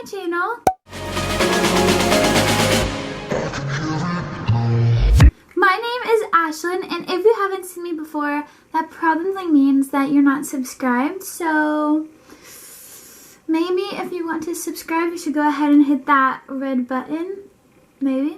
channel. My name is Ashlynn, and if you haven't seen me before, that probably means that you're not subscribed. So maybe if you want to subscribe, you should go ahead and hit that red button. Maybe.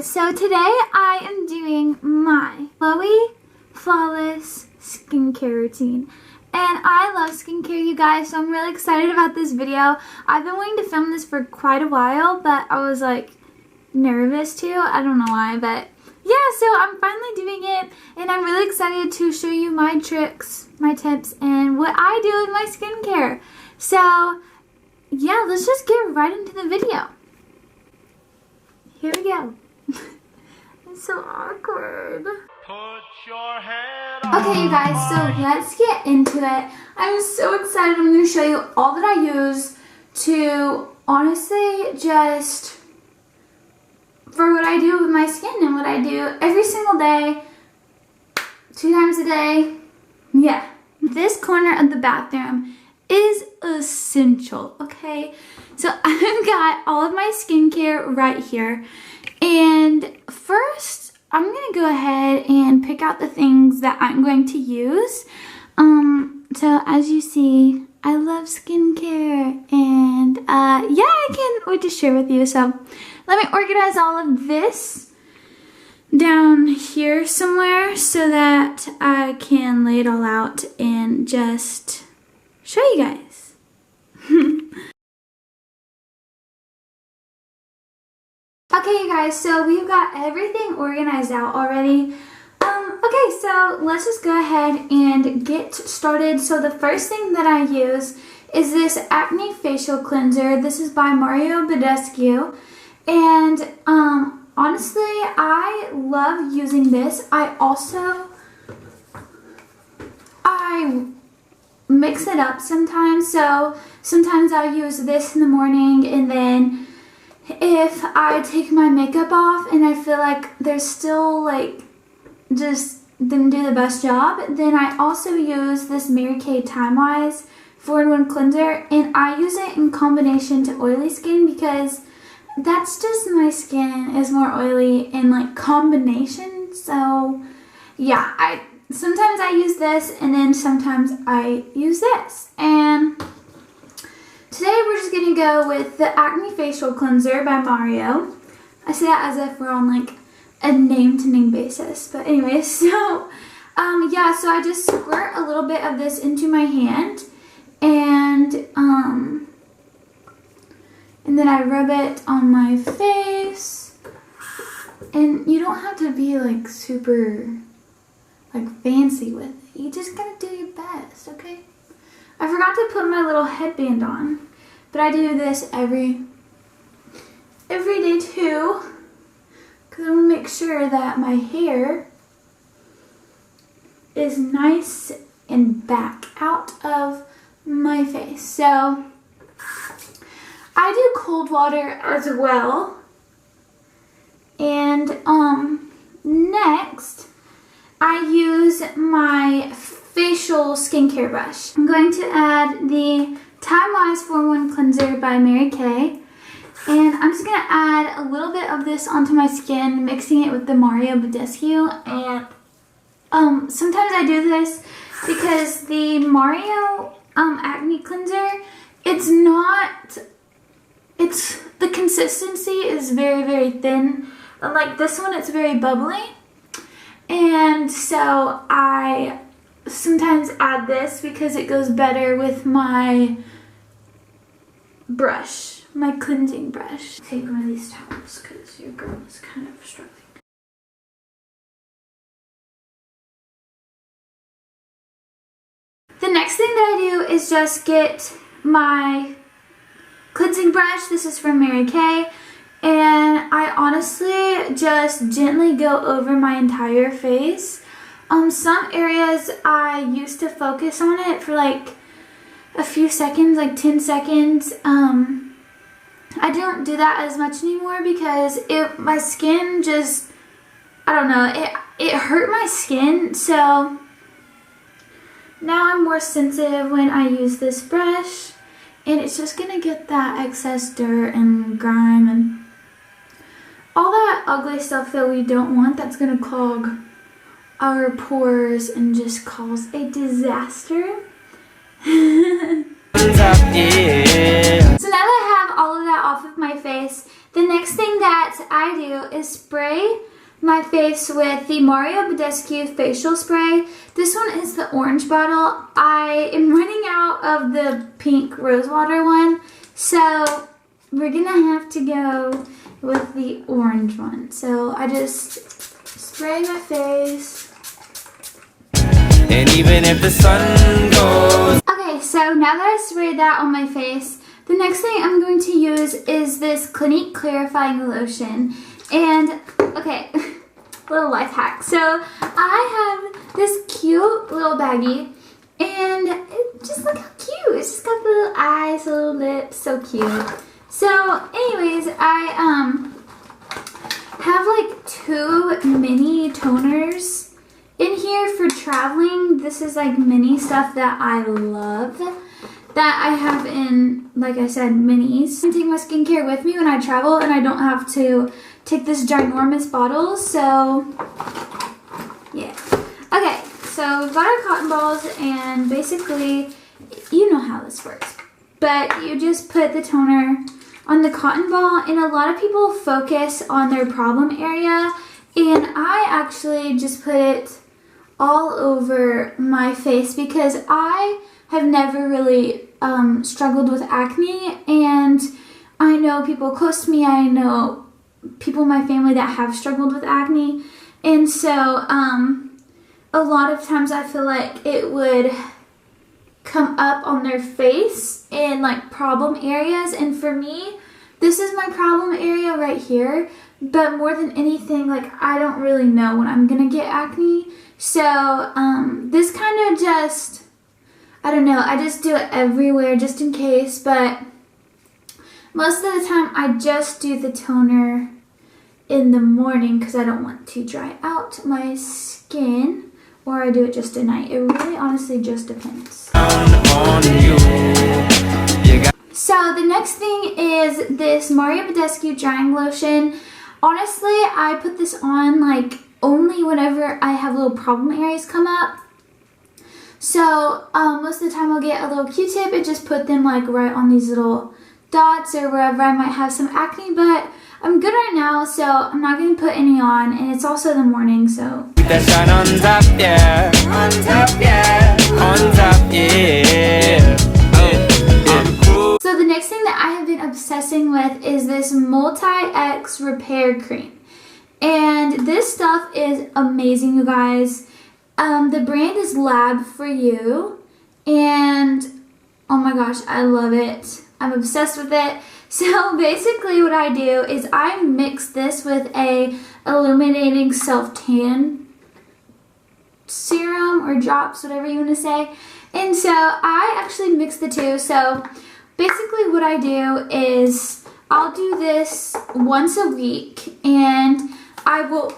So today I am doing my glowy, flawless skincare routine. And I love skincare, you guys, so I'm really excited about this video. I've been wanting to film this for quite a while, but I was like nervous too. I don't know why, but yeah, so I'm finally doing it, and I'm really excited to show you my tricks, my tips, and what I do with my skincare. So yeah, let's just get right into the video. Here we go. It's so awkward. Put your head on. Okay, you guys, so let's get into it. I'm so excited. I'm going to show you all that I use to honestly just for what I do with my skin and what I do every single day, 2 times a day. Yeah. This corner of the bathroom is essential, okay? So I've got all of my skincare right here. And first, I'm going to go ahead and pick out the things that I'm going to use. So as you see, I love skincare, and yeah, I can't wait to share with you. So let me organize all of this down here somewhere so that I can lay it all out and just show you guys. Okay, you guys, so we've got everything organized out already. Okay, so let's just go ahead and get started. So the first thing that I use is this Acne Facial Cleanser. This is by Mario Badescu. And honestly, I love using this. I mix it up sometimes. So sometimes I use this in the morning, and then if I take my makeup off and I feel like there's still like just didn't do the best job, then I also use this Mary Kay Time Wise 4-in-1 cleanser, and I use it in combination to oily skin because that's just my skin is more oily in like combination. So yeah, sometimes I use this and then sometimes I use this. And today we're just going to go with the Acne Facial Cleanser by Mario. I say that as if we're on like a name-to-name basis. But anyway, so yeah, so I just squirt a little bit of this into my hand, and then I rub it on my face. And you don't have to be like super like fancy with it. You just gotta do your best, okay? I forgot to put my little headband on, but I do this every day too, because I want to make sure that my hair is nice and back out of my face. So I do cold water as well. And next I use my facial skincare brush. I'm going to add the Time Wise 4-in-1 Cleanser by Mary Kay. And I'm just going to add a little bit of this onto my skin, mixing it with the Mario Badescu. And sometimes I do this because the Mario Acne Cleanser, the consistency is very, very thin. Unlike this one, it's very bubbly. And so I sometimes add this because it goes better with my brush, my cleansing brush. Take one of these towels because your girl is kind of struggling. The next thing that I do is just get my cleansing brush. This is from Mary Kay. And I honestly just gently go over my entire face. Some areas I used to focus on it for like a few seconds, like 10 seconds. I don't do that as much anymore because my skin just, I don't know, it hurt my skin. So now I'm more sensitive when I use this brush. and it's just gonna get that excess dirt and grime and all that ugly stuff that we don't want, that's gonna clog our pores and just cause a disaster. So now that I have all of that off of my face, the next thing that I do is spray my face with the Mario Badescu facial spray. This one is the orange bottle. I am running out of the pink rose water one, so we're gonna have to go with the orange one. So I just spray my face. And even if the sun goes. Okay, so now that I sprayed that on my face, the next thing I'm going to use is this Clinique Clarifying Lotion. And, okay, little life hack. So I have this cute little baggie, and just look how cute. It's just got the little eyes, little lips, so cute. So anyways, I have like 2 mini toners in here for traveling. This is like mini stuff that I love, that I have in, like I said, minis. I take my skincare with me when I travel, and I don't have to take this ginormous bottle, so yeah. Okay, so we've got our cotton balls, and basically, you know how this works, but you just put the toner on the cotton ball, and a lot of people focus on their problem area, and I actually just put it all over my face because I have never really struggled with acne, and I know people close to me, I know people in my family that have struggled with acne, and so a lot of times I feel like it would come up on their face in like problem areas, and for me, this is my problem area right here, but more than anything, like I don't really know when I'm gonna get acne, so this kind of just, I don't know, I just do it everywhere just in case, but most of the time I just do the toner in the morning because I don't want to dry out my skin, or I do it just at night. It really honestly just depends. So the next thing is this Mario Badescu drying lotion. Honestly, I put this on like only whenever I have little problem areas come up. So most of the time I'll get a little Q-tip and just put them like right on these little dots or wherever I might have some acne, but I'm good right now, so I'm not going to put any on, and it's also the morning, so. That shine on top, yeah. On top, yeah. On top, yeah. So the next thing that I have been obsessing with is this Multi-X Repair Cream. And this stuff is amazing, you guys. The brand is Lab For You, and oh my gosh, I love it. I'm obsessed with it. So basically what I do is I mix this with a illuminating self-tan serum or drops, whatever you want to say. And so I actually mix the two. So basically what I do is I'll do this once a week, and I will,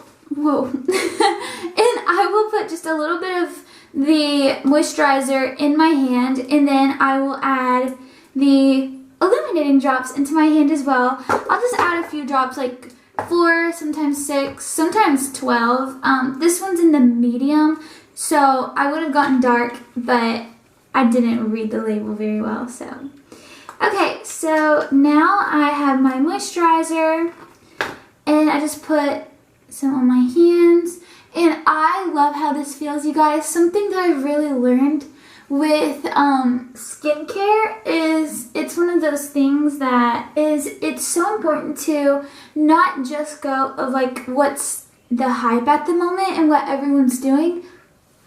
and I will put just a little bit of the moisturizer in my hand, and then I will add the illuminating drops into my hand as well. I'll just add a few drops, like 4, sometimes 6, sometimes 12. This one's in the medium, so I would have gotten dark, but I didn't read the label very well, so. Okay, so now I have my moisturizer, and I just put some on my hands, and I love how this feels, you guys. Something that I've really learned with skincare is it's one of those things that it's so important to not just go of like what's the hype at the moment and what everyone's doing.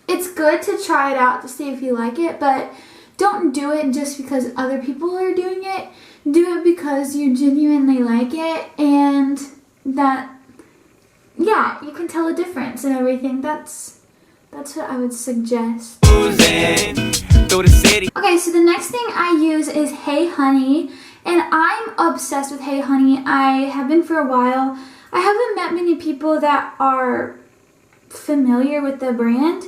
It's good to try it out to see if you like it, but don't do it just because other people are doing it. Do it because you genuinely like it, and that, yeah, you can tell a difference and everything. That's what I would suggest. Okay, so the next thing I use is Hey Honey, and I'm obsessed with Hey Honey. I have been for a while. I haven't met many people that are familiar with the brand,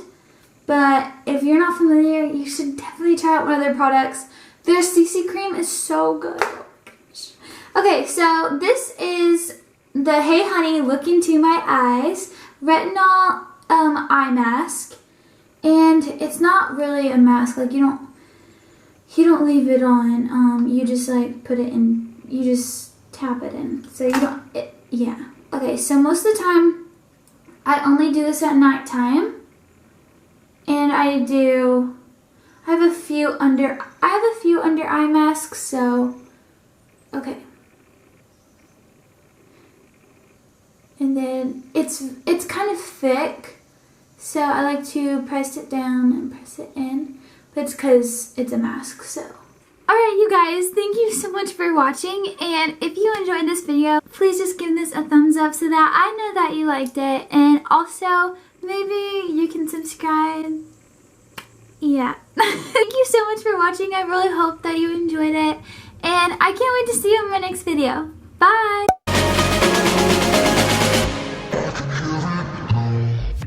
but if you're not familiar, you should definitely try out one of their products. Their CC cream is so good. Oh my gosh. Okay, so this is the Hey Honey Look Into My Eyes retinol eye mask, and it's not really a mask. Like you don't leave it on. You just like put it in. You just tap it in. So you don't. Yeah. Okay. So most of the time, I only do this at nighttime, and I have a few under eye masks. So okay. And then it's kind of thick, so I like to press it down and press it in, but it's because it's a mask, so. Alright you guys, thank you so much for watching, and if you enjoyed this video, please just give this a thumbs up so that I know that you liked it, and also, maybe you can subscribe. Yeah. Thank you so much for watching, I really hope that you enjoyed it, and I can't wait to see you in my next video. Bye!